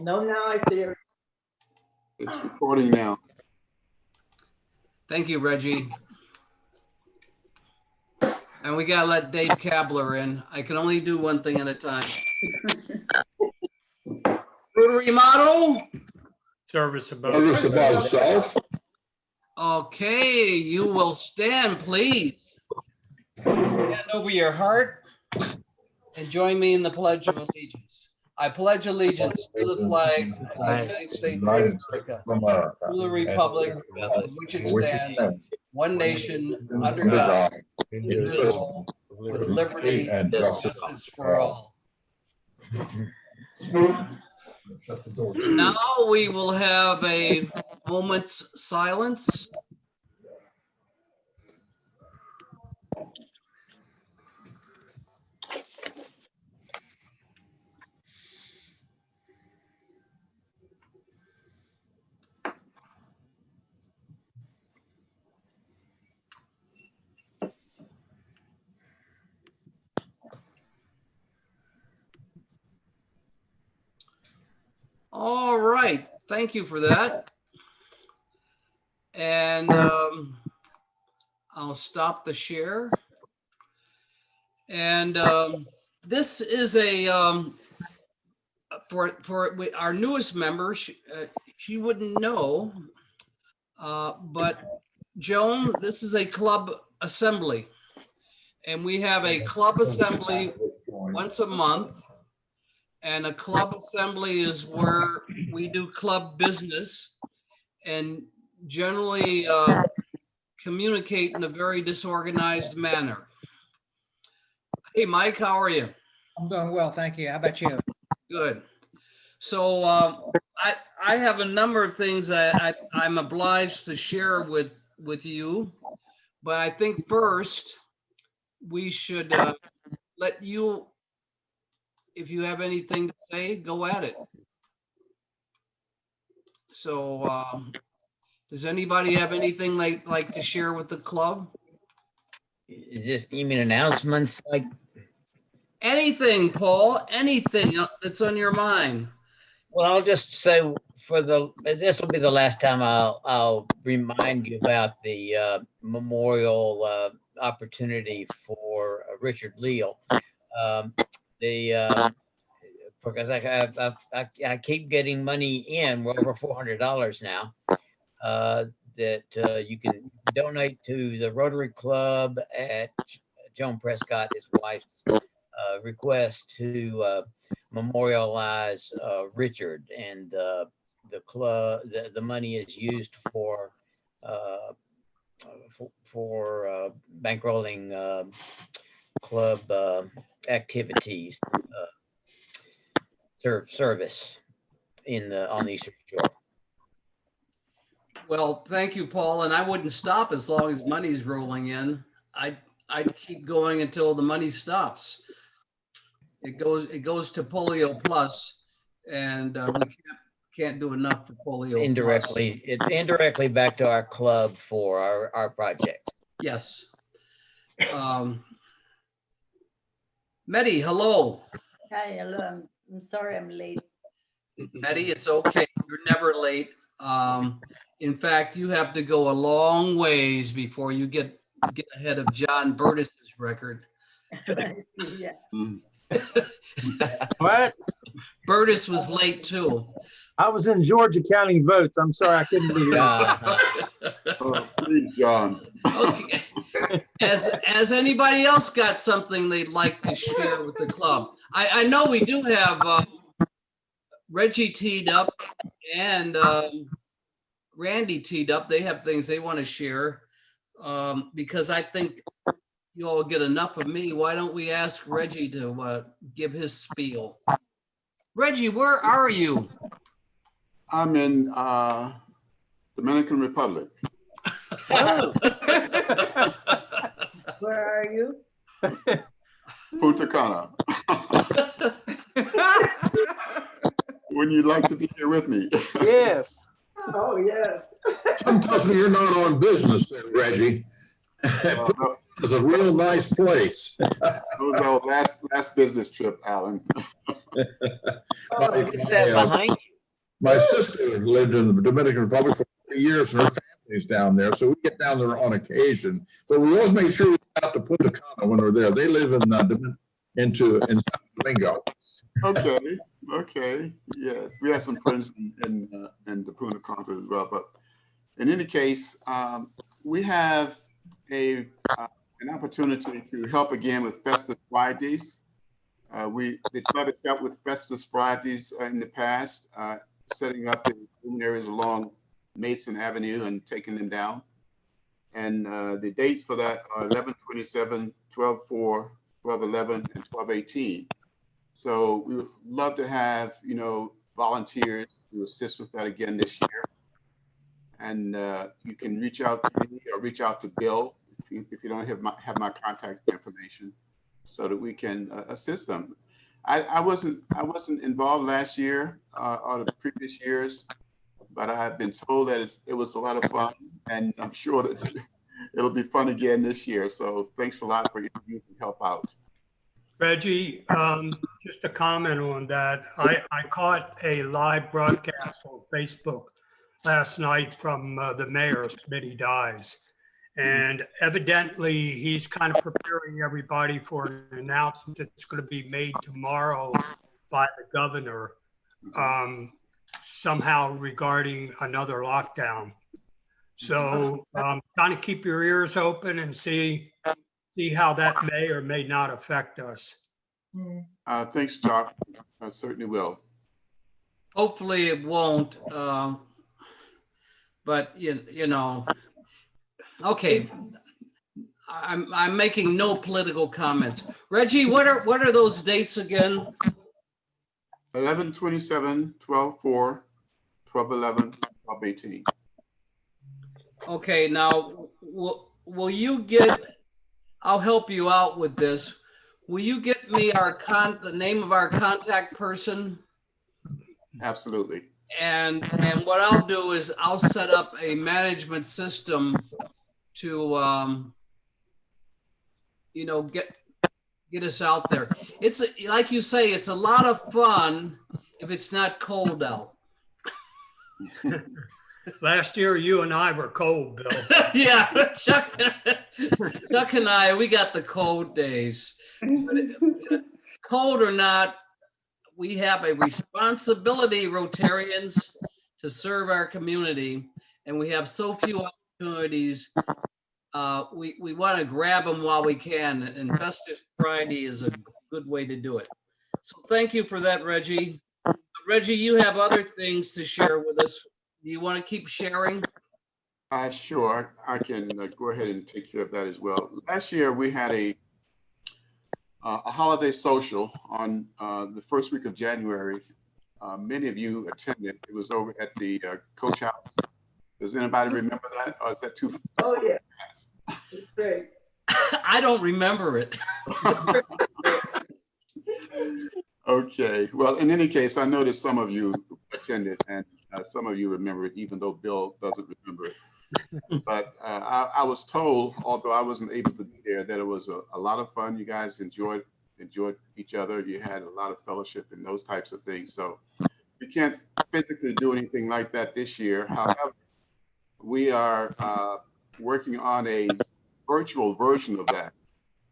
No, now I see it. It's recording now. Thank you, Reggie. And we gotta let Dave Kabler in. I can only do one thing at a time. Rotary model. Service above. Service above self. Okay, you will stand, please. Hand over your heart and join me in the Pledge of Allegiance. I pledge allegiance to the flag of the United States of America, to the republic for which it stands, one nation, under God, indivisible, with liberty and justice for all. Now we will have a moment's silence. All right, thank you for that. And I'll stop the share. And this is a, for our newest member, she wouldn't know, but Joan, this is a club assembly. And we have a club assembly once a month. And a club assembly is where we do club business and generally communicate in a very disorganized manner. Hey, Mike, how are you? I'm doing well, thank you. How about you? Good. So I have a number of things that I'm obliged to share with you, but I think first we should let you, if you have anything to say, go at it. So does anybody have anything like to share with the club? Is this, you mean announcements like? Anything, Paul, anything that's on your mind. Well, I'll just say this will be the last time I'll remind you about the memorial opportunity for Richard Leal. Because I keep getting money in. We're over $400 now. That you can donate to the Rotary Club at Joan Prescott, his wife's request to memorialize Richard, and the club. The money is used for bankrolling club activities, service on the Eastern Shore. Well, thank you, Paul. And I wouldn't stop as long as money's rolling in. I'd keep going until the money stops. It goes to Polio Plus, and we can't do enough for Polio Indirectly, Plus. Indirectly back to our club for our project. Yes. Medi, hello. Hi, hello. I'm sorry I'm late. Medi, it's okay. You're never late. In fact, you have to go a long ways before you get ahead of John Burtis's record. Yeah. What? Burtis was late too. I was in Georgia counting votes. I'm sorry I couldn't be here. Oh, please, John. Okay. Has anybody else got something they'd like to share with the club? I know we do have Reggie teed up and Randy teed up. They have things they want to share because I think you all get enough of me. Why don't we ask Reggie to give his spiel? Reggie, where are you? I'm in Dominican Republic. Oh. Where are you? Punta Cana. Wouldn't you like to be here with me? Yes. Oh, yes. Some tells me you're not on business then, Reggie. It's a real nice place. That was our last business trip, Alan. Look at that behind you. My sister lived in the Dominican Republic for 40 years, and her family's down there, so we get down there on occasion. But we always make sure we get out to Punta Cana when we're there. They live in in Santo Domingo. Okay, yes, we have some friends in the Punta Cana as well. But in any case, we have an opportunity to help again with Festus Fridays. The club has helped with Festus Fridays in the past, setting up the luminaries along Mason Avenue and taking them down. And the dates for that are 11/27, 12/4, 12/11, and 12/18. So we would love to have, volunteers to assist with that again this year. And you can reach out to me or reach out to Bill if you don't have my contact information, so that we can assist them. I wasn't involved last year or the previous years, but I've been told that it was a lot of fun, and I'm sure that it'll be fun again this year. So thanks a lot for you to help out. Reggie, just a comment on that. I caught a live broadcast on Facebook last night from the mayor, Smitty Dies. And evidently he's kind of preparing everybody for an announcement that's going to be made tomorrow by the governor, somehow regarding another lockdown. So kind of keep your ears open and see how that may or may not affect us. Thanks, Jock. I certainly will. Hopefully it won't. But you know, okay. I'm making no political comments. Reggie, what are those dates again? 11/27, 12/4, 12/11, 12/18. Okay, now will you get? I'll help you out with this. Will you get me the name of our contact person? Absolutely. And what I'll do is I'll set up a management system to get us out there. It's like you say, it's a lot of fun if it's not cold out. Last year, you and I were cold, Bill. Yeah, Chuck and I, we got the cold days. Cold or not, we have a responsibility, Rotarians, to serve our community, and we have so few opportunities. We want to grab them while we can, and Festive Friday is a good way to do it. So thank you for that, Reggie. Reggie, you have other things to share with us. Do you want to keep sharing? Sure, I can go ahead and take care of that as well. Last year, we had a holiday social on the first week of January. Many of you attended. It was over at the Coach House. Does anybody remember that, or is that too fast? Oh, yeah. It's great. I don't remember it. Okay, well, in any case, I know that some of you attended, and some of you remember it, even though Bill doesn't remember it. But I was told, although I wasn't able to be there, that it was a lot of fun. You guys enjoyed each other. You had a lot of fellowship and those types of things. So we can't physically do anything like that this year. However, we are working on a virtual version of that.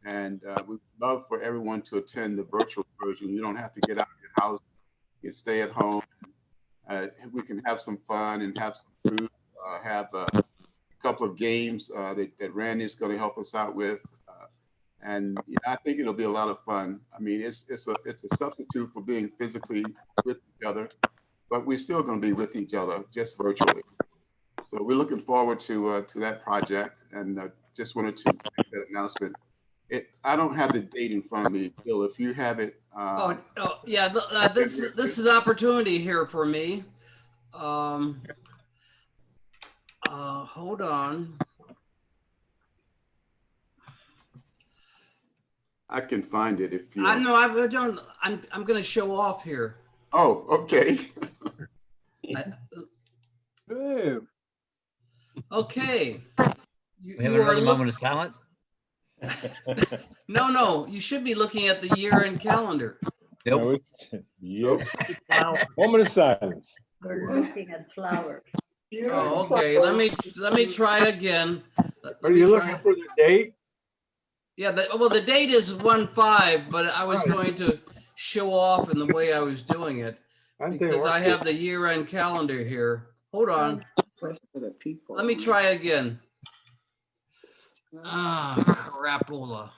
And we'd love for everyone to attend the virtual version. You don't have to get out of your house. You can stay at home. We can have some fun and have some food, have a couple of games that Randy's going to help us out with. And I think it'll be a lot of fun. I mean, it's a substitute for being physically with each other, but we're still going to be with each other, just virtually. So we're looking forward to that project, and just wanted to make that announcement. I don't have the date in front of me, Bill. If you have it. Yeah. This is opportunity here for me. Hold on. I can find it if you. I know. I'm going to show off here. Oh, okay. Okay. We have another moment of silence. No. You should be looking at the year-end calendar. Nope. Yep. Moment of silence. We're looking at flowers. Oh, okay. Let me try again. Let Are me you try. looking for the date? Yeah, well, the date is 1/5, but I was Right. going to show off in the way I was doing it I think because we're- I have the year-end calendar here. Hold on. Let me try again. Ah, crapola.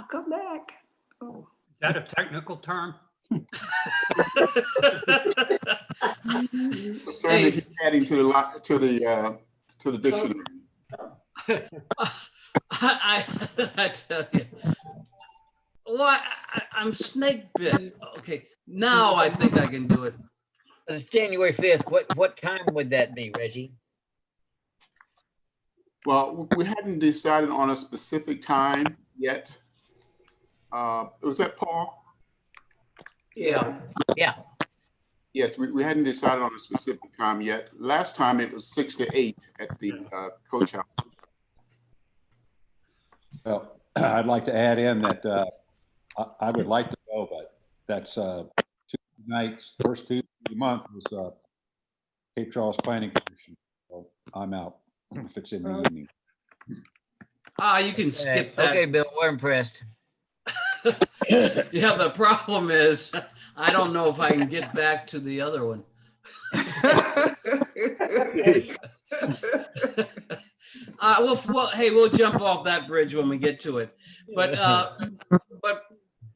Come back. Oh. Is that a technical term? Certainly, he's adding to the dictionary. I tell you. Well, I'm snake bit. Okay, now I think I can do it. It's January 5th. What time would that be, Reggie? Well, we hadn't decided on a specific time yet. Was that Paul? Yeah. Yeah. Yes, we hadn't decided on a specific time yet. Last time it was 6 to 8 at the coach house. Well, I'd like to add in that I would like to go, but that's Tuesday nights, first Tuesday of the month was Cape Charles Planning Commission. So I'm out if it's in the evening. You can skip that. Okay, Bill, we're impressed. Yeah, the problem is I don't know if I can get back to the other one. Well, hey, we'll jump off that bridge when we get to it. But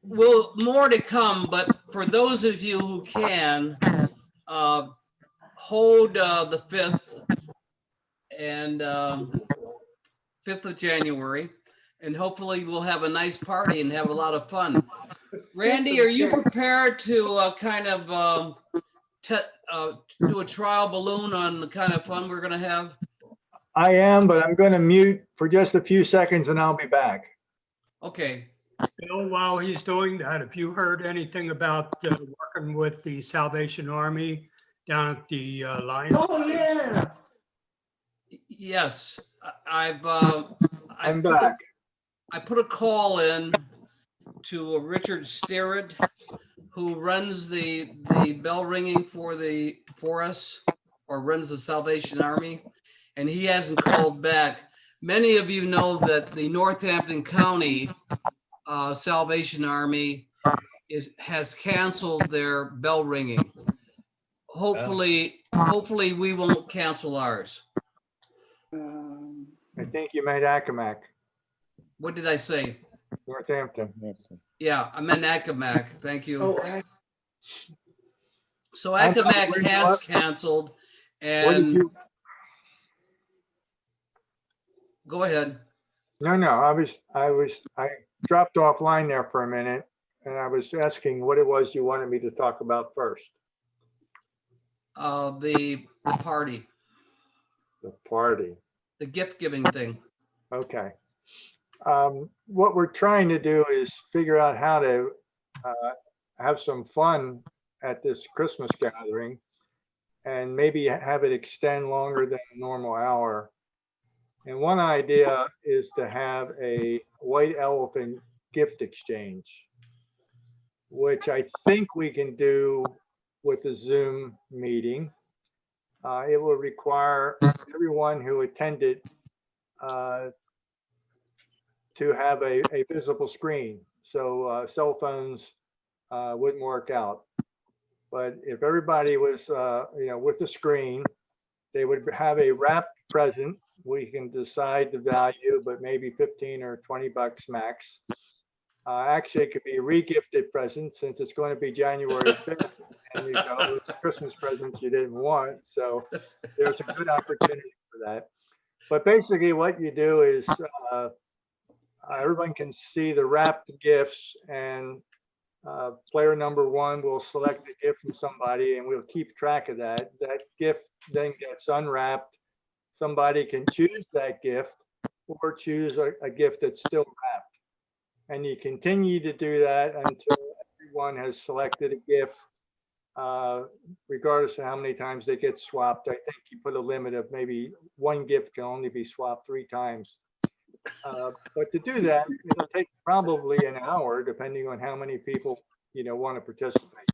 we'll more to come. But for those of you who can, hold the 5th and 5th of January, and hopefully we'll have a nice party and have a lot of fun. Randy, are you prepared to kind of do a trial balloon on the kind of fun we're going to have? I am, but I'm going to mute for just a few seconds and I'll be back. Okay. Bill, while he's doing that, have you heard anything about working with the Salvation Army down at the Lions? Oh, yeah. Yes, I'm back. I put a call in to Richard Sterrett, who runs the bell ringing for us, or runs the Salvation Army, and he hasn't called back. Many of you know that the Northampton County Salvation Army has canceled their bell ringing. Hopefully we won't cancel ours. I think you meant Accomack, What did I say? Northampton. Yeah, I meant Accomack. Thank you. Oh, So I'm not Accomack worried has about- canceled, What did and you? go ahead. No, I dropped offline there for a minute and I was asking what it was you wanted me to talk about first. The party, The party. the gift giving thing. Okay. What we're trying to do is figure out how to have some fun at this Christmas gathering and maybe have it extend longer than a normal hour. And one idea is to have a white elephant gift exchange, which I think we can do with a Zoom meeting. It will require everyone who attended to have a visible screen. So cell phones wouldn't work out. But if everybody was, with the screen, they would have a wrapped present. We can decide the value, but maybe 15 or 20 bucks max. Actually, it could be a re-gifted present since it's going to be January 5th. And you go, it's a Christmas present you didn't want. So there's a good opportunity for that. But basically what you do is everyone can see the wrapped gifts, and player number one will select a gift from somebody and we'll keep track of that. That gift then gets unwrapped. Somebody can choose that gift or choose a gift that's still wrapped. And you continue to do that until everyone has selected a gift, regardless of how many times they get swapped. I think you put a limit of maybe one gift can only be swapped 3 times. But to do that, it'll take probably an hour, depending on how many people, want to participate.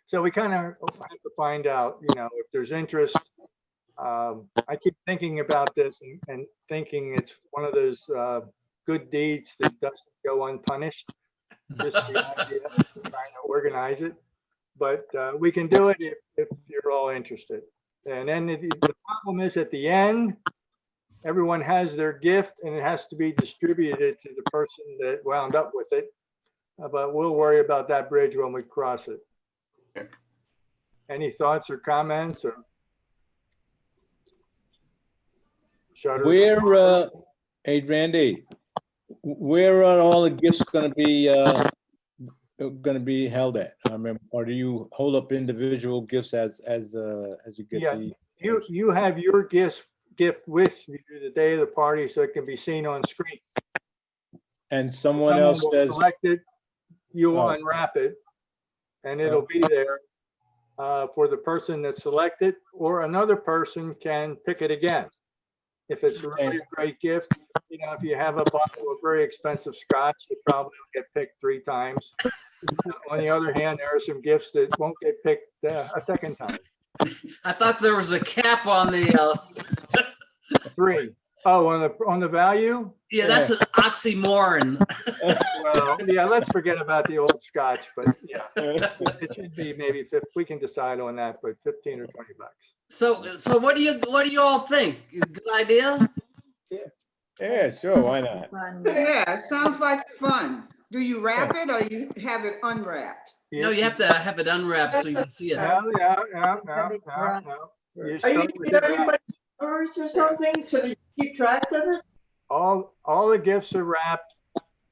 So we kind of have to find out, you know, if there's interest. I keep thinking about this and thinking it's one of those good deeds that doesn't go unpunished. Just the idea of trying to organize it. But we can do it if you're all interested. And then the problem is at the end, everyone has their gift and it has to be distributed to the person that wound up with it. But we'll worry about that bridge when we cross it. Any thoughts or comments or? Shutters? Where, hey Randy, where are all the gifts gonna be held at? I remember, or do you hold up individual gifts as you get Yeah, the? you have your gift with you the day of the party so it can be seen on screen. And someone else will says, select it, you will Oh. unwrap it, and it'll be there for the person that's selected, or another person can pick it again. If it's really a great gift, you know, if you have a bottle of very expensive scotch, it probably will get picked 3 times. On the other hand, there are some gifts that won't get picked a second time. I thought there was a cap on the, 3. Oh, on the value? yeah, that's an oxymoron. Well, yeah, let's forget about the old scotch, but yeah, it should be maybe 50. We can decide on that, but 15 or 20 bucks. So what do you all think? Good idea? yeah, sure, why not? Yeah, it sounds like fun. Do you wrap it or you have it unwrapped? No, you have to have it unwrapped so you can see it. Yeah. You Are start you with giving the wrap. everybody numbers or something so that you keep track of it? All the gifts are wrapped.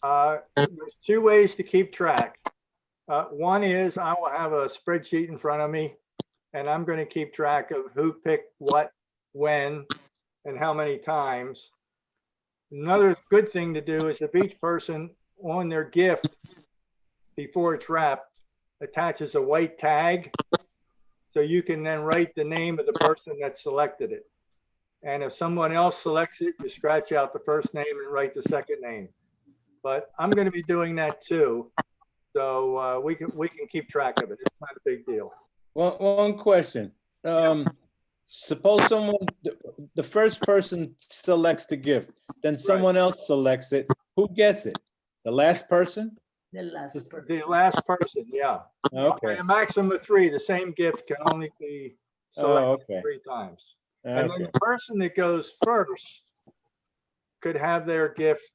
There's 2 ways to keep track. One is I will have a spreadsheet in front of me, and I'm going to keep track of who picked what, when, and how many times. Another good thing to do is if each person on their gift, before it's wrapped, attaches a white tag, so you can then write the name of the person that selected it. And if someone else selects it, you scratch out the first name and write the second name. But I'm going to be doing that too, so we can keep track of it. It's not a big deal. One question. Suppose the first person selects the gift, then someone else selects it. Who gets it? The last person? The last person. The last person, yeah. Okay. A maximum of 3. The same gift can only be selected okay. 3 times. And then Okay. the person that goes first could have their gift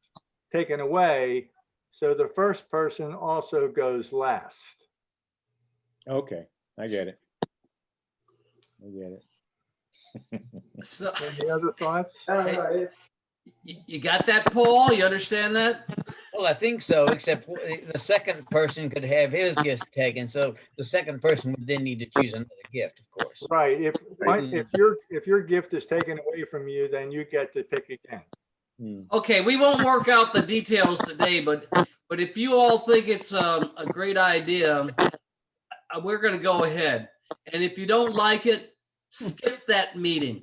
taken away. So the first person also goes last. Okay, I get it. So Any other thoughts? you got that, Paul? You understand that? Well, I think so, except the second person could have his gift taken, so the second person would then need to choose another gift, of course. Right. If your gift is taken away from you, then you get to pick again. Okay, we won't work out the details today, but if you all think it's a great idea, we're going to go ahead. And if you don't like it, skip that meeting.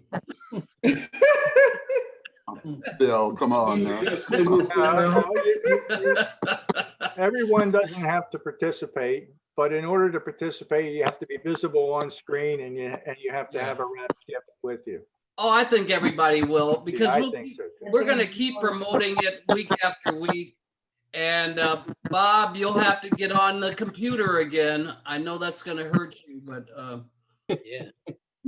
Bill, come on now. Everyone doesn't have to participate, but in order to participate, you have to be visible on screen and you have to have a wrapped gift with you. Oh, I think everybody will, because Yeah, I think so too. we're going to keep promoting it week after week. And Bob, you'll have to get on the computer again. I know that's going to hurt you, but Yeah.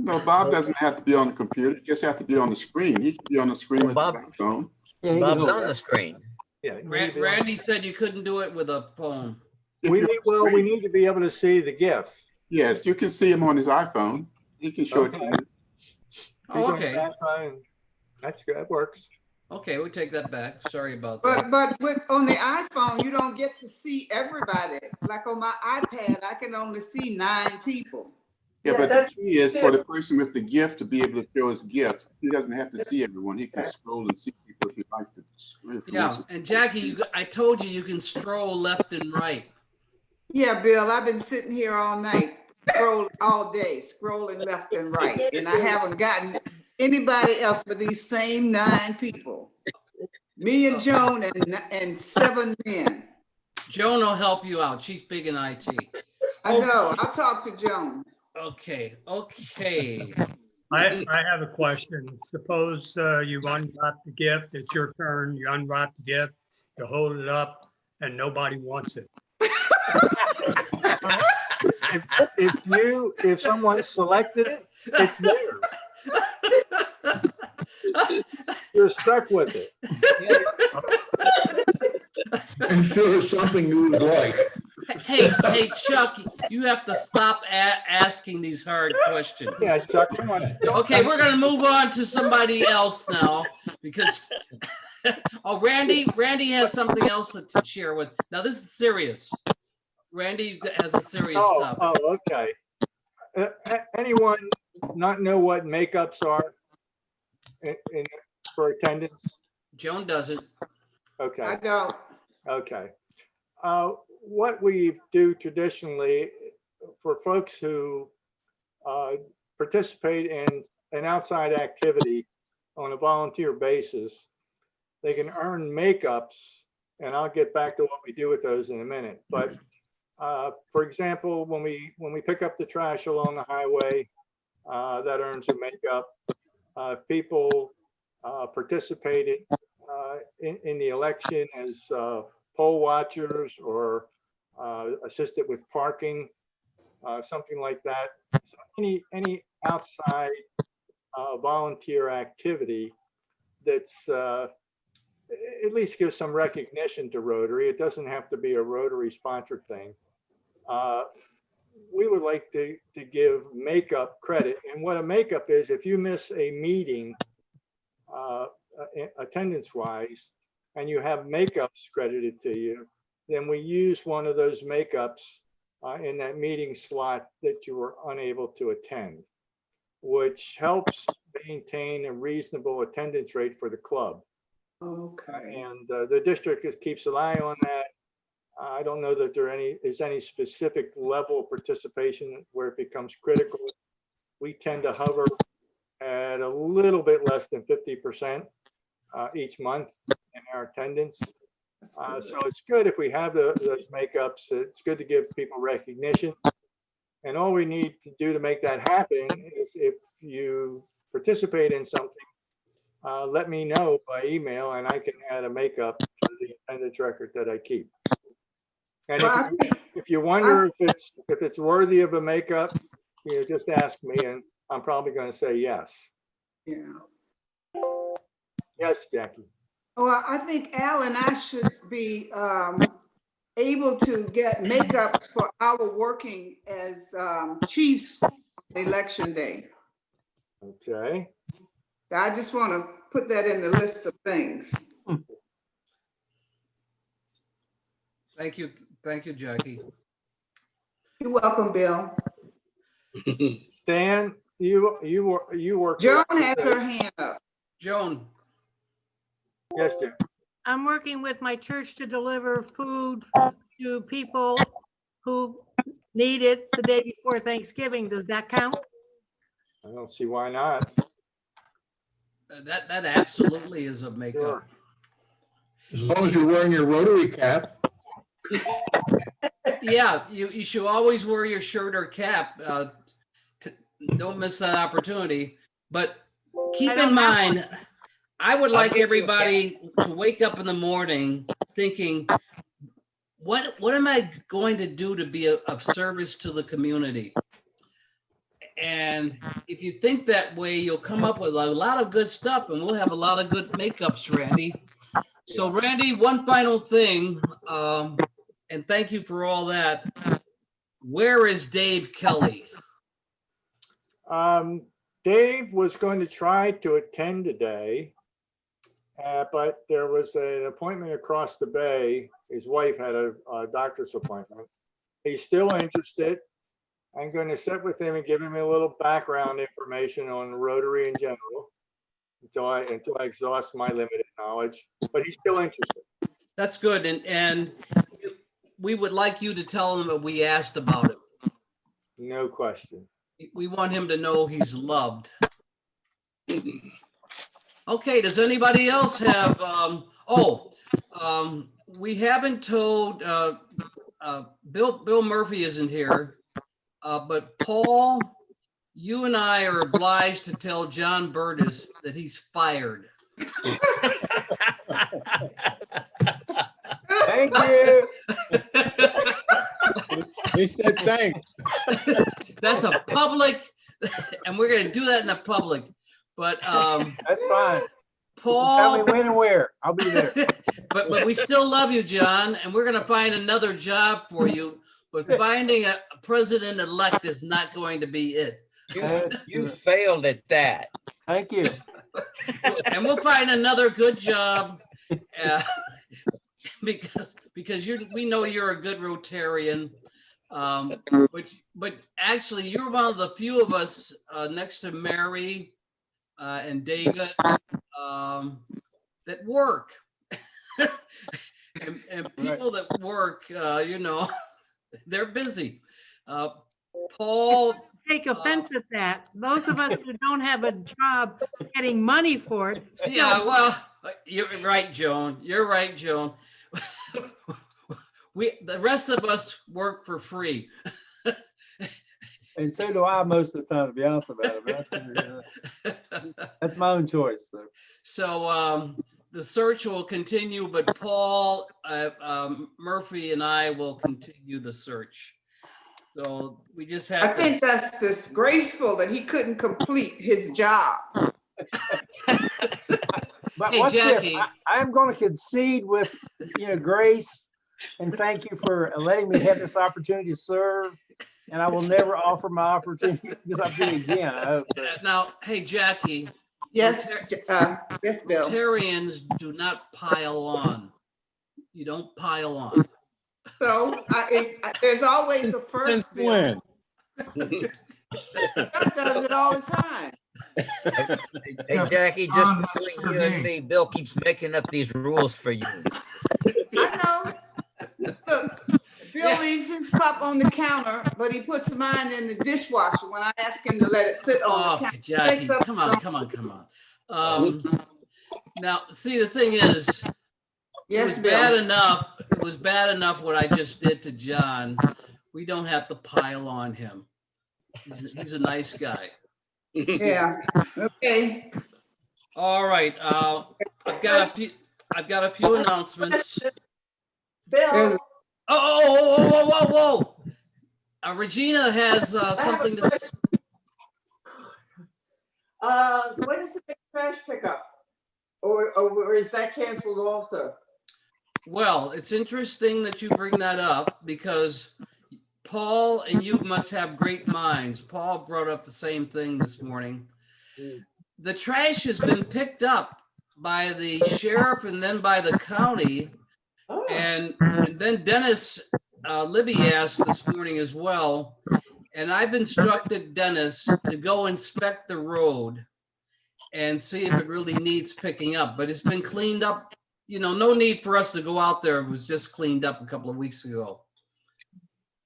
No, Bob doesn't have to be on the computer. He just have to be on the screen. He can be on the screen with Bob- the phone. Bob's on the screen. Yeah. Randy said you couldn't do it with a phone. If We you're need, on the well, we screen, need to be able to see the gift. yes, you can see him on his iPhone. He can show it to Okay. you. He's Oh, on okay. that side. That's good. That works. Okay, we'll take that back. Sorry about that. But on the iPhone, you don't get to see everybody. Like on my iPad, I can only see 9 people. Yeah, Yeah, but the that's key is for the person with the gift to be able to show his gift. He doesn't have to see everyone. He can scroll and see people if he'd like to. If he Yeah, wants to. and Jackie, I told you can stroll left and right. Yeah, Bill, I've been sitting here all night, scrolling all day, scrolling left and right. And I haven't gotten anybody else but these same 9 people. Me and Joan and 7 men. Joan will help you out. She's big in IT. I know. I'll talk to Joan. Okay. I have a question. Suppose you unwrap the gift, it's your turn, you unwrap the gift, you hold it up and nobody wants it. If someone selected it, it's theirs. You're stuck with it. I'm sure it's something you would like. Hey, Chuck, you have to stop asking these hard questions. Yeah, Chuck, come on. Okay, we're gonna move on to somebody else now because, oh, Randy has something else to share with. Now, this is serious. Randy has a serious topic. Oh, okay. Anyone not know what makeups are for attendance? Joan doesn't. Okay. I don't. Okay. What we do traditionally for folks who participate in an outside activity on a volunteer basis, they can earn makeups, and I'll get back to what we do with those in a minute. But for example, when we pick up the trash along the highway, that earns a makeup. People participated in the election as poll watchers or assisted with parking, something like that. So any outside volunteer activity that's at least gives some recognition to Rotary. It doesn't have to be a Rotary sponsored thing. We would like to give makeup credit. And what a makeup is, if you miss a meeting attendance wise, and you have makeups credited to you, then we use one of those makeups in that meeting slot that you were unable to attend, which helps maintain a reasonable attendance rate for the club. Okay. And the district keeps an eye on that. I don't know that there is any specific level of participation where it becomes critical. We tend to hover at a little bit less than 50% each month in our attendance. So it's good if we have those makeups. It's good to give people recognition. And all we need to do to make that happen is if you participate in something, let me know by email and I can add a makeup to the attendance record that I keep. And if you wonder if it's worthy of a makeup, just ask me and I'm probably going to say yes. Yeah. Yes, Jackie. Well, I think Al and I should be able to get makeups for our working as chiefs on election day. Okay. I just want to put that in the list of things. Thank you, Jackie. You're welcome, Bill. Stan, you work. Joan has her hand up. Joan. Yes, Jim. I'm working with my church to deliver food to people who need it the day before Thanksgiving. Does that count? I don't see why not. That absolutely is a makeup. Sure. As long as you're wearing your Rotary cap. Yeah, you should always wear your shirt or cap. Don't miss that opportunity. But keep in mind, I would like everybody to wake up in the morning thinking, what am I going to do to be of service to the community? And if you think that way, you'll come up with a lot of good stuff and we'll have a lot of good makeups, Randy. So Randy, one final thing, and thank you for all that. Where is Dave Kelly? Dave was going to try to attend today, but there was an appointment across the bay. His wife had a doctor's appointment. He's still interested. I'm going to sit with him and give him a little background information on Rotary in general until I exhaust my limited knowledge, but he's still interested. That's good. And we would like you to tell him that we asked about him. No question. We want him to know he's loved. Okay, does anybody else have, we haven't told Bill Murphy isn't here, but Paul, you and I are obliged to tell John Burtis that he's fired. Thank you. He said thanks. That's a public, and we're gonna do that in the public. But That's fine. Tell Paul, me when and where. I'll be there. but we still love you, John, and we're gonna find another job for you. But finding a president-elect is not going to be it. You failed at that. Thank you. And we'll find another good job, because we know you're a good Rotarian. But actually, you're one of the few of us next to Mary and David that work. and people that work, they're busy. Paul. Take offense at that. Those of us who don't have a job getting money for it. Yeah, well, you're right, Joan. You're right, Joan. The rest of us work for free. And so do I most of the time, to be honest about it. That's my own choice. So the search will continue, but Paul Murphy and I will continue the search. So we just have. I think that's disgraceful that he couldn't complete his job. But Hey, Jackie. I'm going to concede with, Grace, and thank you for letting me have this opportunity to serve. And I will never offer my opportunity this opportunity again. I hope so. Now, hey, Jackie. Yes, yes, Bill. Rotarians do not pile on. You don't pile on. So there's always a first Since Bill. when? Chuck does it all the time. Hey, Jackie, just between you and me, Bill keeps making up these rules for you. I know. Look, Bill leaves his cup on the counter, but he puts mine in the dishwasher when I ask him to let it sit on the counter. Jackie, come on. Now, see, the thing is, Yes, it was Bill. bad enough. It was bad enough what I just did to John. We don't have to pile on him. He's a nice guy. Yeah. Okay. All right. I've got a few announcements. Bill, Whoa. Regina has something to say. when is the big trash pickup? Or is that canceled also? Well, it's interesting that you bring that up because Paul and you must have great minds. Paul brought up the same thing this morning. The trash has been picked up by the sheriff and then by the county. Oh. And then Dennis Libby asked this morning as well. And I've instructed Dennis to go inspect the road and see if it really needs picking up. But it's been cleaned up. No need for us to go out there. It was just cleaned up a couple of weeks ago.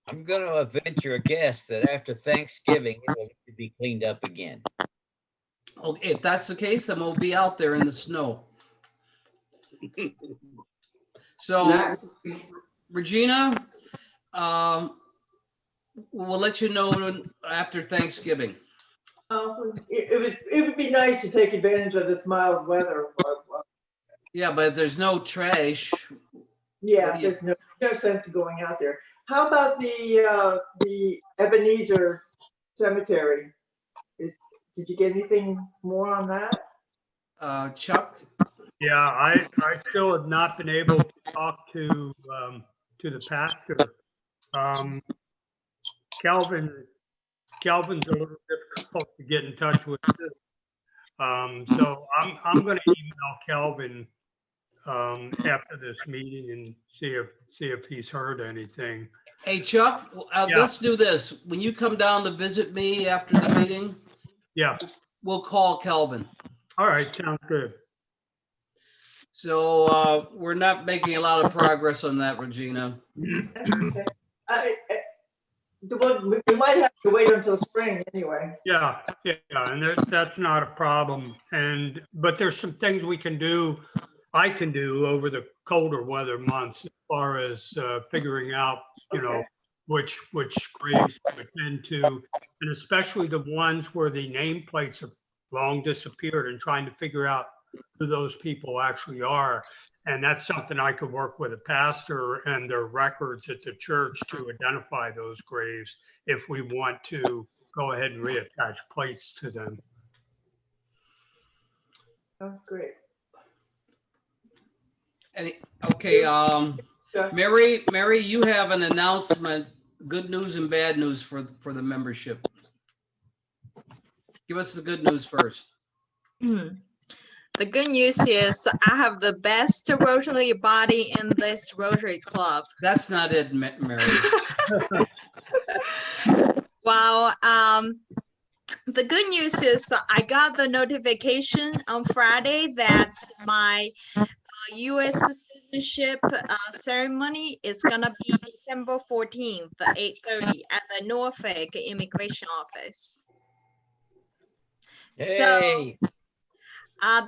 I'm going to venture a guess that after Thanksgiving, it will be cleaned up again. Okay, if that's the case, then we'll be out there in the snow. So, Regina, we'll let you know after Thanksgiving. It would be nice to take advantage of this mild weather. Yeah, but there's no trash. Yeah, there's no sense of going out there. How about the Ebenezer Cemetery? Did you get anything more on that? Chuck? Yeah, I still have not been able to talk to the pastor. Calvin's a little difficult to get in touch with. So I'm going to email Calvin after this meeting and see if he's heard anything. Hey, Chuck, let's do this. When you come down to visit me after the meeting, yeah, we'll call Calvin. All right, sounds good. So we're not making a lot of progress on that, Regina. We might have to wait until spring anyway. Yeah, and that's not a problem. But there's some things I can do over the colder weather months as far as figuring out you know, Okay. which graves to attend to, and especially the ones where the nameplates have long disappeared, and trying to figure out who those people actually are. And that's something I could work with a pastor and their records at the church to identify those graves if we want to go ahead and reattach plates to them. Sounds great. Okay, Yeah. Mary, you have an announcement, good news and bad news for the membership. Give us the good news first. The good news is I have the best Rotary body in this Rotary Club. That's not it, Mary. Well, the good news is I got the notification on Friday that my U.S. citizenship ceremony is gonna be December 14th, 8:30 at the Norfolk Immigration Office. So Hey,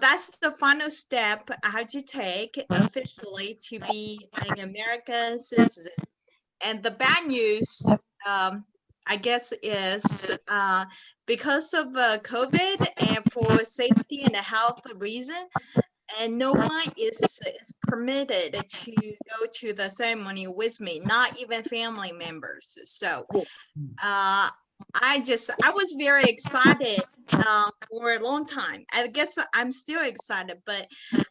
that's the final step I have to take officially to be an American citizen. And the bad news, I guess, is because of COVID and for safety and health reason, and no one is permitted to go to the ceremony with me, not even family members. So I was very excited for a long time. I guess I'm still excited, but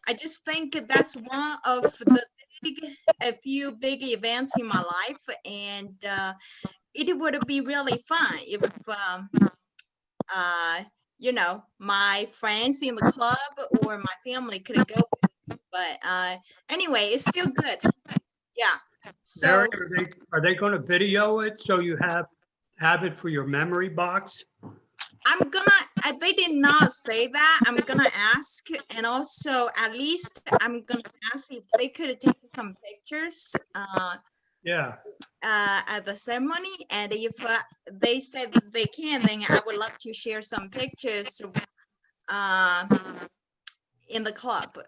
I just think that's one of a few big events in my life, and it would be really fun if you know, my friends in the club or my family could go. But anyway, it's still good. Yeah. So Mary, are they going to video it so you have it for your memory box? I'm gonna, they did not say that. I'm gonna ask, and also at least I'm gonna ask if they could take some pictures Yeah. at the ceremony. And if they said that they can, then I would love to share some pictures in the club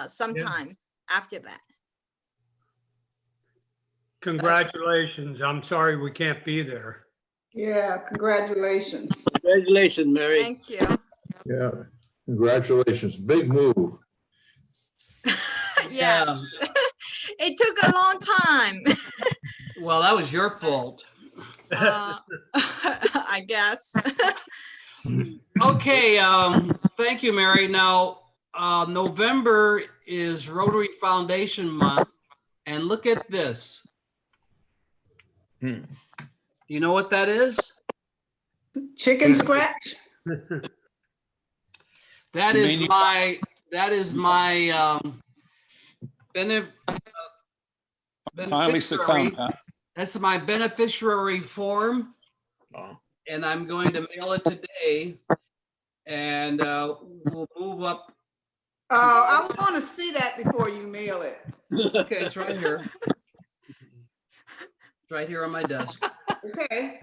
sometime after that. Congratulations. I'm sorry we can't be there. Yeah, congratulations. congratulations, Mary. Thank you. Yeah, congratulations. Big move. Yes. It took a long time. Well, that was your fault. I guess. Okay, thank you, Mary. Now, November is Rotary Foundation Month, and look at this. Do you know what that is? Chicken scratch? That is my Finally succumbed, beneficiary. huh? That's my beneficiary form, and I'm going to mail it today. And we'll move up. I want to see that before you mail it. Okay, it's right here. Right here on my desk. Okay.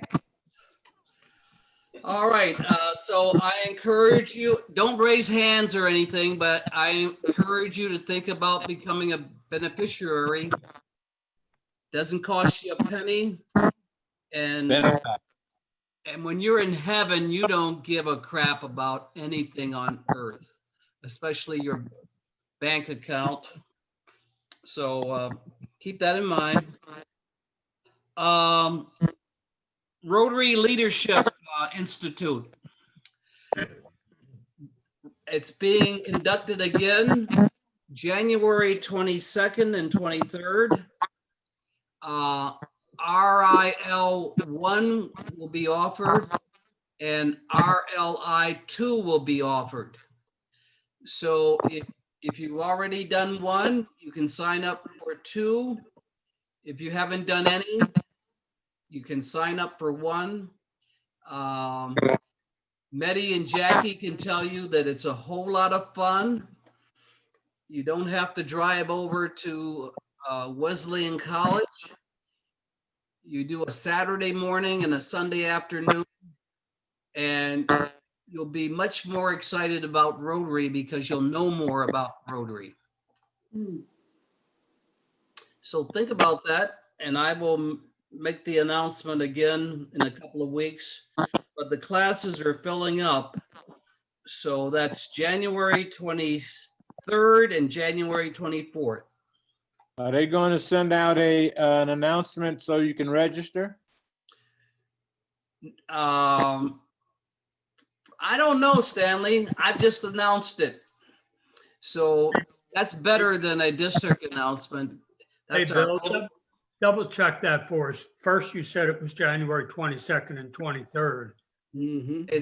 All right, so I encourage you, don't raise hands or anything, but I encourage you to think about becoming a beneficiary. Doesn't cost you a penny. And when you're in heaven, you don't give a crap about anything on earth, especially your bank account. So keep that in mind. Rotary Leadership Institute. It's being conducted again, January 22nd and 23rd. RIL 1 will be offered and RLI 2 will be offered. So if you've already done 1, you can sign up for 2. If you haven't done any, you can sign up for 1. Meddy and Jackie can tell you that it's a whole lot of fun. You don't have to drive over to Wesleyan College. You do a Saturday morning and a Sunday afternoon, and you'll be much more excited about Rotary because you'll know more about Rotary. So think about that, and I will make the announcement again in a couple of weeks, but the classes are filling up. So that's January 23rd and January 24th. Are they going to send out an announcement so you can register? I don't know, Stanley. I've just announced it. So that's better than a district announcement. Hey, That's our Bill, own- double check that for us. First, you said it was January 22nd and 23rd.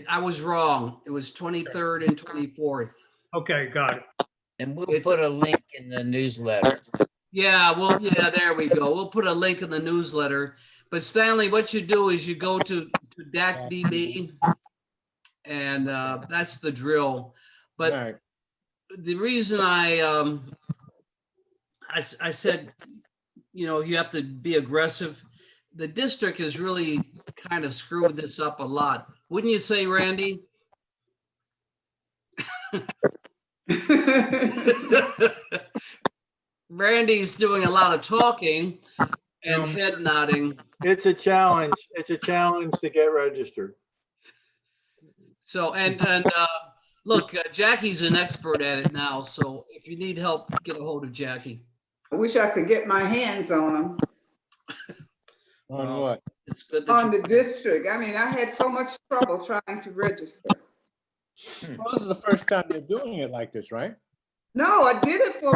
I was wrong. It was 23rd and 24th. Okay, got it. And we'll It's put a link in the newsletter. Yeah, well, yeah, there we go. We'll put a link in the newsletter. But Stanley, what you do is you go to DACDB, and that's the drill. But All right. the reason I said, you know, you have to be aggressive. The district has really kind of screwed this up a lot. Wouldn't you say, Randy? Randy's doing a lot of talking and head nodding. It's a challenge. It's a challenge to get registered. So, and look, Jackie's an expert at it now. So if you need help, get a hold of Jackie. I wish I could get my hands on them. On what? It's good that On you- the district. I mean, I had so much trouble trying to register. Well, this is the first time you're doing it like this, right? No, I did it for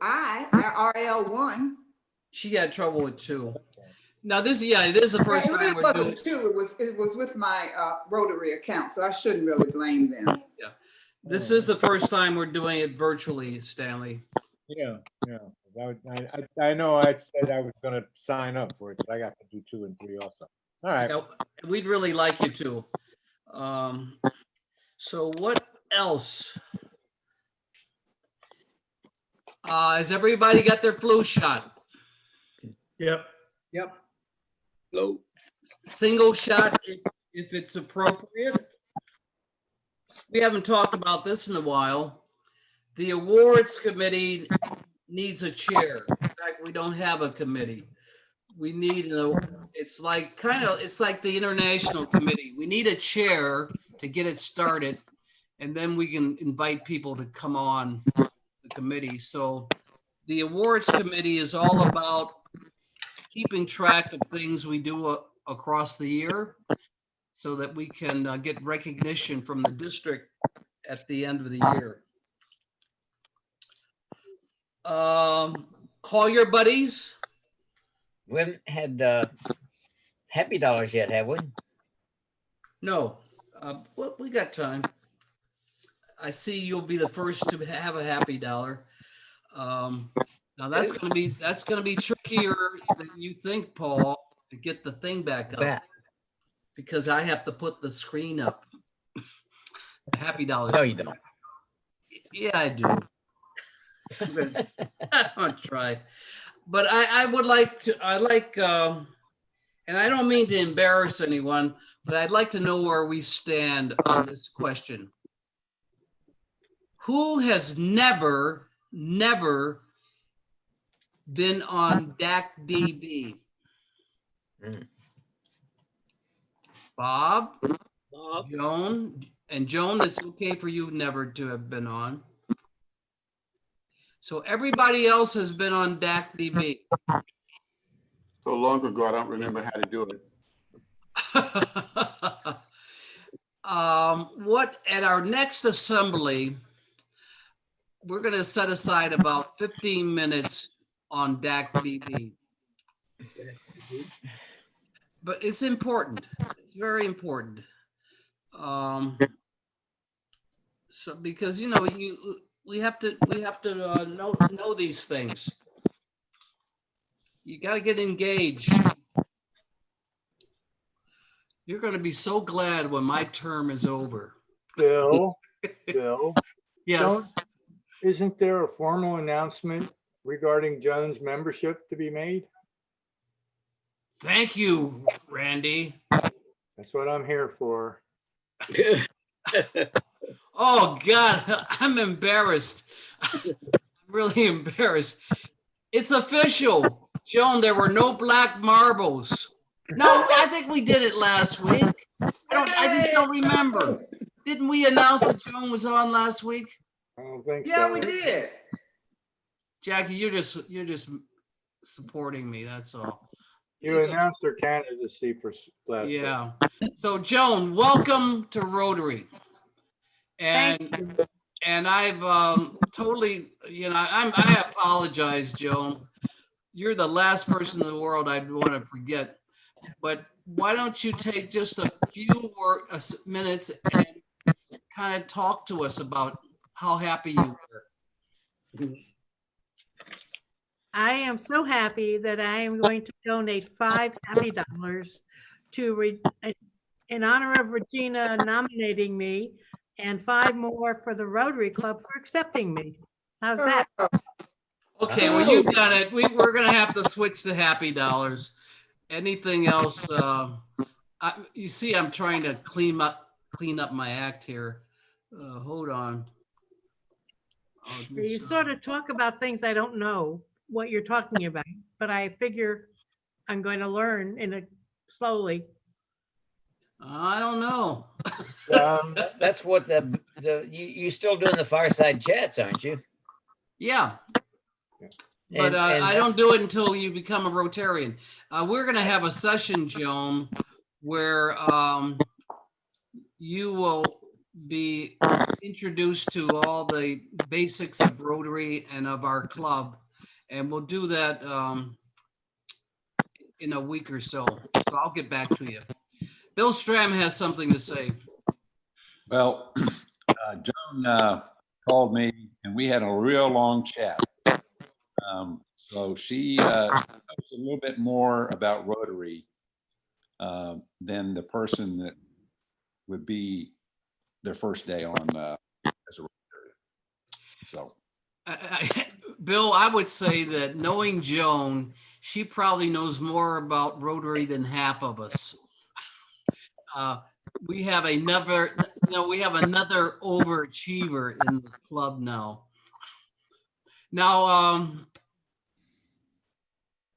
RL1. She had trouble with two. Now this, yeah, it is the first It time really we're doing. wasn't two. It was with my Rotary account, so I shouldn't really blame them. This is the first time we're doing it virtually, Stanley. Yeah, yeah. I know I said I was gonna sign up for it, because I got to do 2 and 3 also. All right. Yeah, we'd really like you to. So what else? Has everybody got their flu shot? Yep. Yep. Single shot if it's appropriate. We haven't talked about this in a while. The awards committee needs a chair. In fact, we don't have a committee. We need it's like the international committee. We need a chair to get it started, and then we can invite people to come on the committee. So the awards committee is all about keeping track of things we do across the year so that we can get recognition from the district at the end of the year. Call your buddies. We haven't had Happy Dollars yet, have we? No, well, we got time. I see you'll be the first to have a happy dollar. Now that's gonna be trickier than you think, Paul, to get the thing back up. Because I have to put the screen up. Happy dollars. No, you don't. Yeah, I do. I'm gonna try. But I would like to, and I don't mean to embarrass anyone, but I'd like to know where we stand on this question. Who has never been on DACDB? Bob, Joan, and Joan, it's okay for you never to have been on. So everybody else has been on DACDB. So long ago, I don't remember how to do it. What at our next assembly, we're going to set aside about 15 minutes on DACDB. But it's important. It's very important. So because you know we have to know these things. You got to get engaged. You're going to be so glad when my term is over. Bill, Yes. Isn't there a formal announcement regarding Joan's membership to be made? Thank you, Randy. That's what I'm here for. Oh God, I'm embarrassed. I'm really embarrassed. It's official. Joan, there were no black marbles. No, I think we did it last week. I just don't remember. Didn't we announce that Joan was on last week? I don't think so. Yeah, we did. Jackie, you're just supporting me, that's all. You announced her candidacy for last week. Yeah. So Joan, welcome to Rotary. And I've totally, I apologize, Joan. You're the last person in the world I'd want to forget. But why don't you take just a few minutes and kind of talk to us about how happy you were? I am so happy that I am going to donate $5 happy to in honor of Regina nominating me, and 5 more for the Rotary Club for accepting me. How's that? Okay, well, you got it. We're gonna have to switch to happy dollars. Anything else? You see, I'm trying to clean up my act here. Hold on. You sort of talk about things I don't know what you're talking about, but I figure I'm going to learn slowly. I don't know. That's what you still doing the fireside chats, aren't you? Yeah. But I don't do it until you become a Rotarian. We're going to have a session, Joan, where you will be introduced to all the basics of Rotary and of our club. And we'll do that in a week or so. So I'll get back to you. Bill Stram has something to say. Well, Joan called me and we had a real long chat. So she knows a little bit more about Rotary than the person that would be their first day on as a Rotary. So, Bill, I would say that knowing Joan, she probably knows more about Rotary than half of us. We have another overachiever in the club now. Now,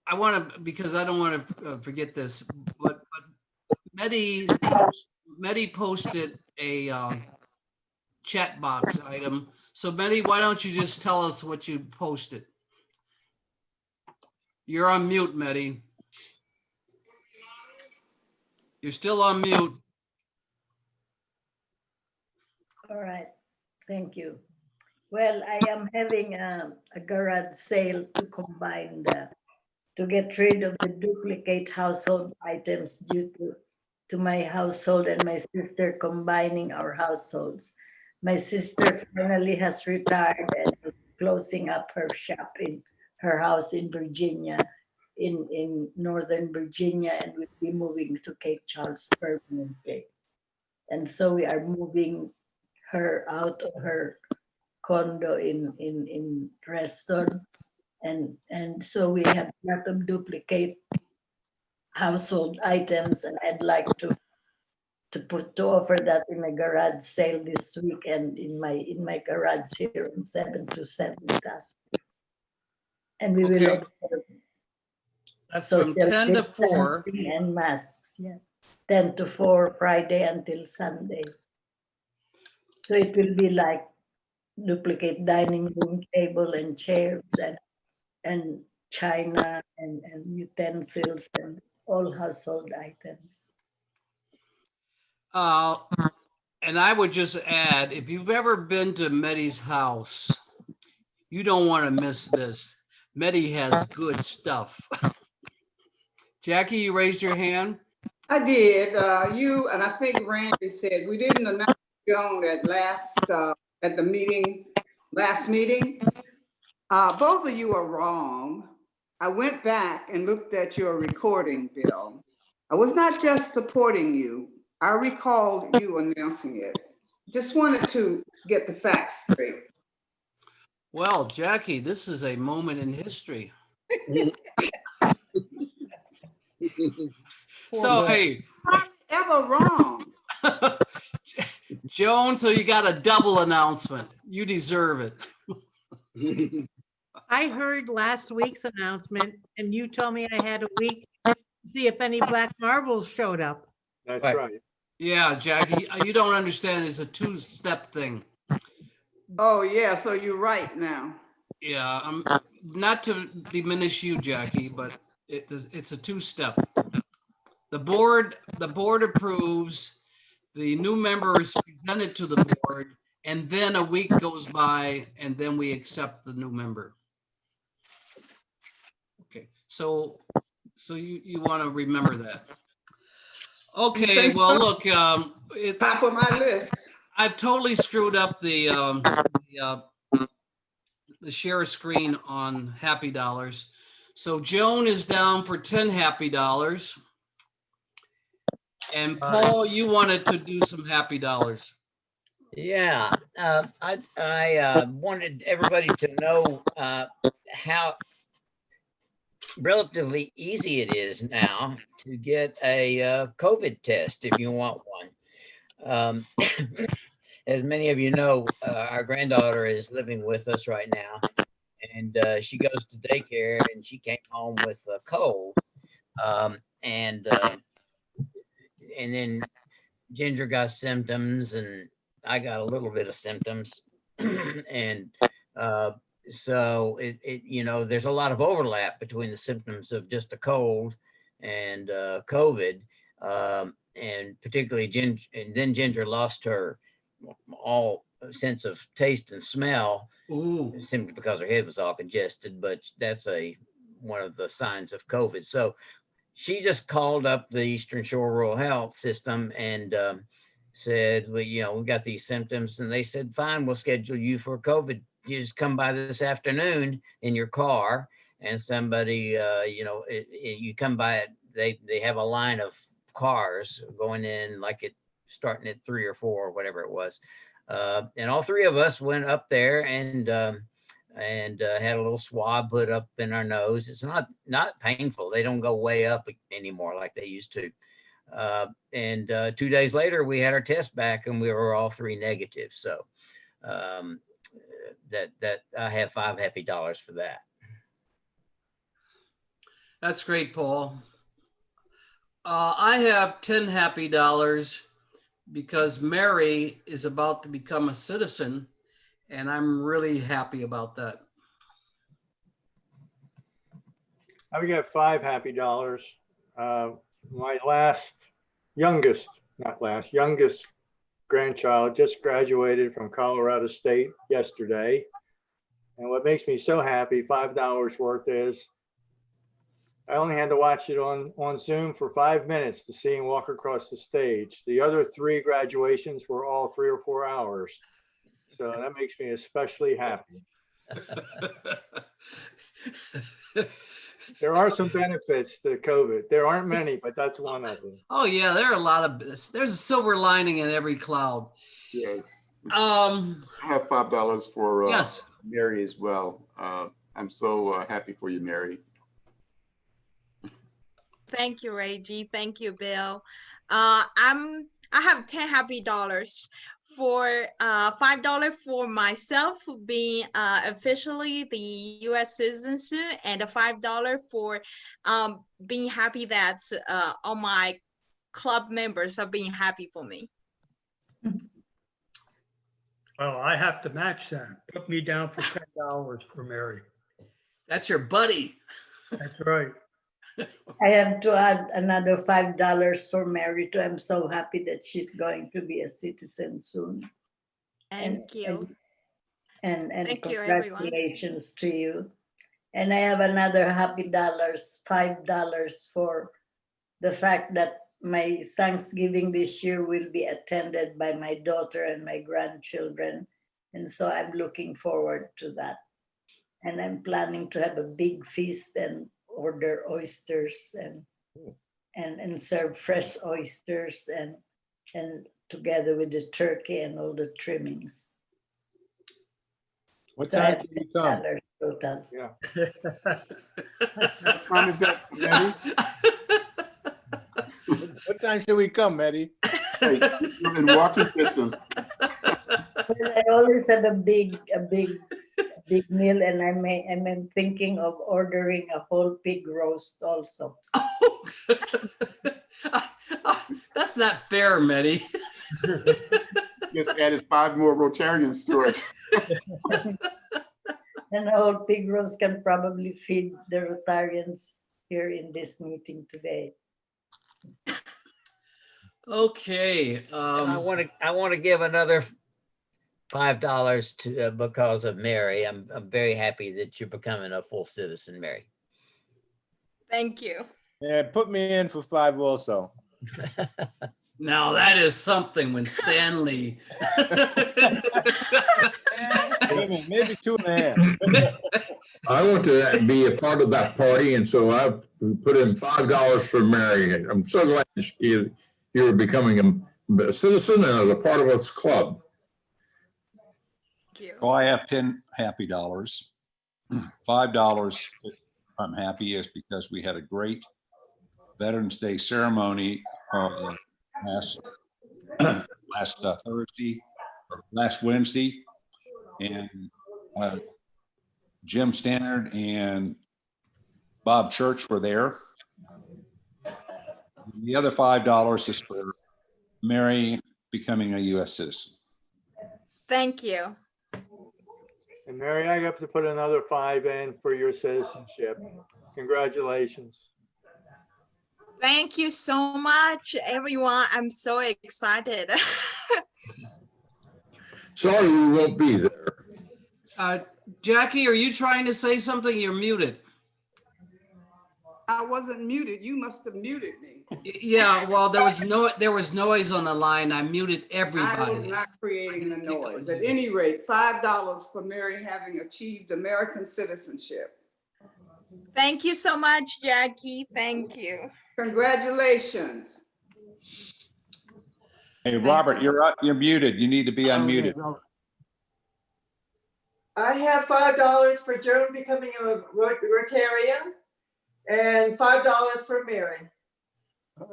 I want to, because I don't want to forget this, but Medi posted a chat box item. So Medi, why don't you just tell us what you posted? You're on mute, Medi. You're still on mute. All right, thank you. Well, I am having a garage sale to combine to get rid of the duplicate household items due to my household and my sister combining our households. My sister finally has retired and is closing up her shop in her house in Virginia, in Northern Virginia, and we'll be moving to Cape Charles permanently. And so we are moving her out of her condo in Reston. And so we have a lot of duplicate household items, and I'd like to offer that in a garage sale this week and in my garage here in 727 Task. And we will observe. That's from 10 to 4. And masks, yeah. 10 to 4 Friday until Sunday. So it will be like duplicate dining room table and chairs and china and utensils and all household items. And I would just add, if you've ever been to Medi's house, you don't want to miss this. Medi has good stuff. Jackie, you raised your hand? I did. You and I think Randy said we didn't announce Joan at the meeting, last meeting. Both of you are wrong. I went back and looked at your recording, Bill. I was not just supporting you. I recalled you announcing it. Just wanted to get the facts straight. Well, Jackie, this is a moment in history. So, hey. Ever wrong. Joan, so you got a double announcement. You deserve it. I heard last week's announcement and you told me I had a week to see if any black marbles showed up. That's Right. right. Yeah, Jackie, you don't understand. It's a two-step thing. Oh, yeah, so you're right now. Yeah, not to diminish you, Jackie, but it's a two-step. The board approves, the new member is presented to the board, and then a week goes by, and then we accept the new member. Okay, so you want to remember that. Okay, well, look, Top of my list. I've totally screwed up the share screen on Happy Dollars. So Joan is down for 10 Happy Dollars. And Paul, you wanted to do some Happy Dollars. Yeah, I wanted everybody to know how relatively easy it is now to get a COVID test if you want one. As many of you know, our granddaughter is living with us right now, and she goes to daycare, and she came home with a cold, and then Ginger got symptoms, and I got a little bit of symptoms, and so there's a lot of overlap between the symptoms of just a cold and COVID, and particularly Ginger. And then Ginger lost her all sense of taste and smell, simply because her head was all congested. But that's one of the signs of COVID. So she just called up the Eastern Shore Rural Health System and said, well, we got these symptoms. And they said, fine, we'll schedule you for COVID. You just come by this afternoon in your car, and somebody, you come by it. They have a line of cars going in, like starting at 3 or 4 or whatever it was. And all 3 of us went up there and had a little swab put up in our nose. It's not painful. They don't go way up anymore like they used to. And 2 days later, we had our test back, and we were all 3 negative. So that I have 5 happy dollars for that. That's great, Paul. I have 10 happy dollars because Mary is about to become a citizen, and I'm really happy about that. I've got 5 happy dollars. My youngest grandchild just graduated from Colorado State yesterday. And what makes me so happy, $5 worth, is I only had to watch it on Zoom for 5 minutes to see him walk across the stage. The other 3 graduations were all 3 or 4 hours. So that makes me especially happy. There are some benefits to COVID. There aren't many, but that's one of them. Oh yeah, there are a lot of, there's a silver lining in every cloud. Yes. I have $5 for yes, Mary as well. I'm so happy for you, Mary. Thank you, Reggie. Thank you, Bill. I have 10 happy dollars. For $5 for myself being officially the U.S. citizen soon, and a $5 for being happy that all my club members are being happy for me. Well, I have to match that. Put me down for $10 for Mary. that's your buddy. That's right. I have to add another $5 for Mary too. I'm so happy that she's going to be a citizen soon. Thank you. And Thank you, everyone. congratulations to you. And I have another happy dollars, $5 for the fact that my Thanksgiving this year will be attended by my daughter and my grandchildren. And so I'm looking forward to that. And I'm planning to have a big feast and order oysters and serve fresh oysters and together with the turkey and all the trimmings. What So time do you come? Total. Yeah. What time is that, Maddie? What time should we come, Maddie? Hey, you're in walking distance. Well, I always have a big big meal, and I'm thinking of ordering a whole pig roast also. That's not fair, Mitty. Just added 5 more Rotarians to it. And a whole pig roast can probably feed the Rotarians here in this meeting today. Okay. And I want to give another $5 to because of Mary. I'm very happy that you're becoming a full citizen, Mary. Thank you. Yeah, put me in for 5 also. Now that is something when Stanley. Maybe 2.5. I want to be a part of that party, and so I put in $5 for Mary. I'm so glad you're becoming a citizen and as a part of this club. Thank you. Oh, I have 10 happy dollars. $5 I'm happy is because we had a great Veterans Day ceremony last Thursday or last Wednesday, and Jim Stannard and Bob Church were there. The other $5 is for Mary becoming a U.S. citizen. Thank you. And Mary, I have to put another 5 in for your citizenship. Congratulations. Thank you so much, everyone. I'm so excited. Sorry we won't be there. Jackie, are you trying to say something? You're muted. I wasn't muted. You must have muted me. Yeah, well, there was noise on the line. I muted I everybody. was not creating the noise. At any rate, $5 for Mary having achieved American citizenship. Thank you so much, Jackie. Thank you. Congratulations. Hey, Robert, you're muted. You need to be unmuted. I have $5 for Joan becoming a Rotarian and $5 for Mary.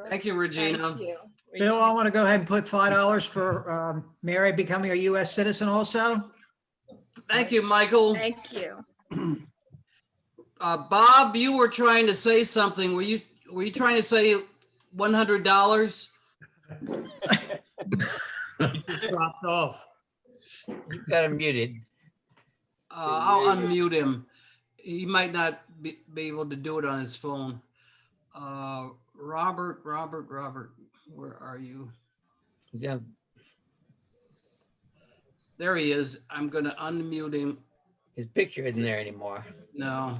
Thank you, Regina. Thank you. Bill, I want to go ahead and put $5 for Mary becoming a US citizen also. Thank you, Michael. Thank you. Bob, you were trying to say something. Were you trying to say $100? Dropped off. You got him muted. I'll unmute him. He might not be able to do it on his phone. Robert, where are you? Yeah. There he is. I'm going to unmute him. His picture isn't there anymore. No.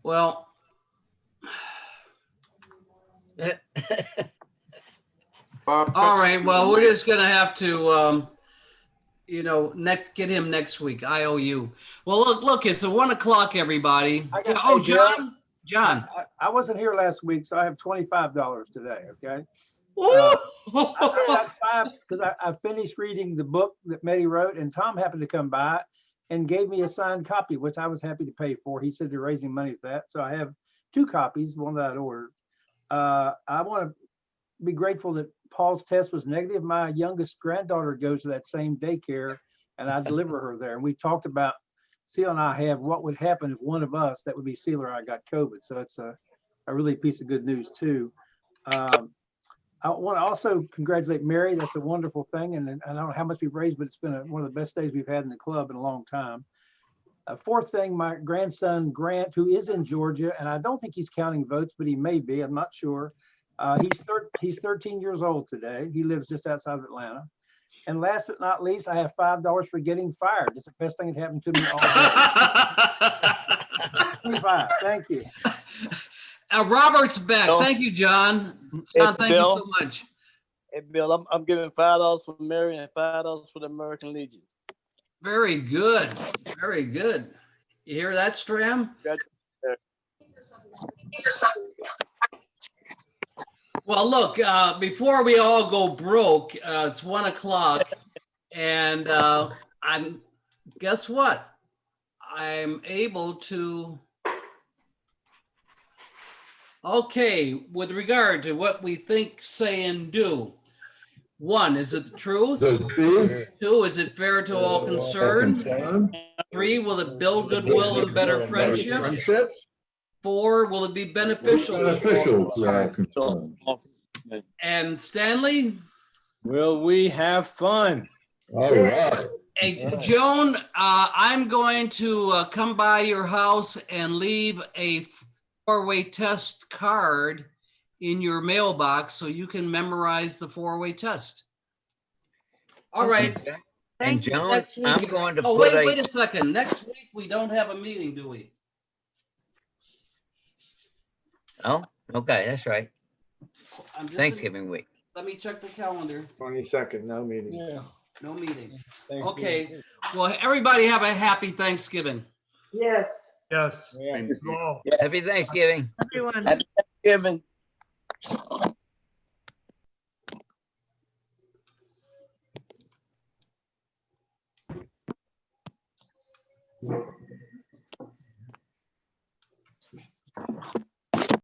Well, Bob, all right. Well, we're just going to have to, get him next week. IOU. Well, look, it's 1 o'clock, everybody. Oh, John. I wasn't here last week, so I have $25 today, okay? I got 5 because I finished reading the book that Medi wrote, and Tom happened to come by and gave me a signed copy, which I was happy to pay for. He said they're raising money for that. So I have 2 copies, one that I'd ordered. I want to be grateful that Paul's test was negative. My youngest granddaughter goes to that same daycare, and I deliver her there. And we talked about, Seal and I have what would happen if one of us, that would be Seal or I, got COVID. So it's a really piece of good news too. I want to also congratulate Mary. That's a wonderful thing. And I don't know how much we've raised, but it's been one of the best days we've had in the club in a long time. 4th thing, my grandson, Grant, who is in Georgia, and I don't think he's counting votes, but he may be, I'm not sure. He's 13 years old today. He lives just outside of Atlanta. And last but not least, I have $5 for getting fired. It's the best thing that happened to me all day. 25, thank you. Robert's back. Thank you, John. John, thank you so much. Hey, Bill, I'm giving $5 for Mary and $5 for the American Legion. Very good. Very good. You hear that, Stram? Well, look, before we all go broke, it's 1 o'clock, and guess what? I'm able to. Okay, with regard to what we think, say, and do, 1, is it the truth? The truth. 2, is it fair to all concerned? 3, will it build goodwill and better friendships? Friendships. 4, will it be beneficial? Beneficial to all concerned. And Stanley? Will we have fun? All right. Hey, Joan, I'm going to come by your house and leave a 4-way test card in your mailbox so you can memorize the 4-way test. All right. And Thank you. Joan, Next week- I'm going to Oh, put wait a second. Next week, we don't have a meeting, do we? Oh, okay, that's right. I'm just- Thanksgiving week. Let me check the calendar. 22nd, no meeting. No meeting. Thank you. Okay. Well, everybody have a happy Thanksgiving. Yes. Yes. Same to you. Well, Happy Thanksgiving. Everyone. Happy Thanksgiving.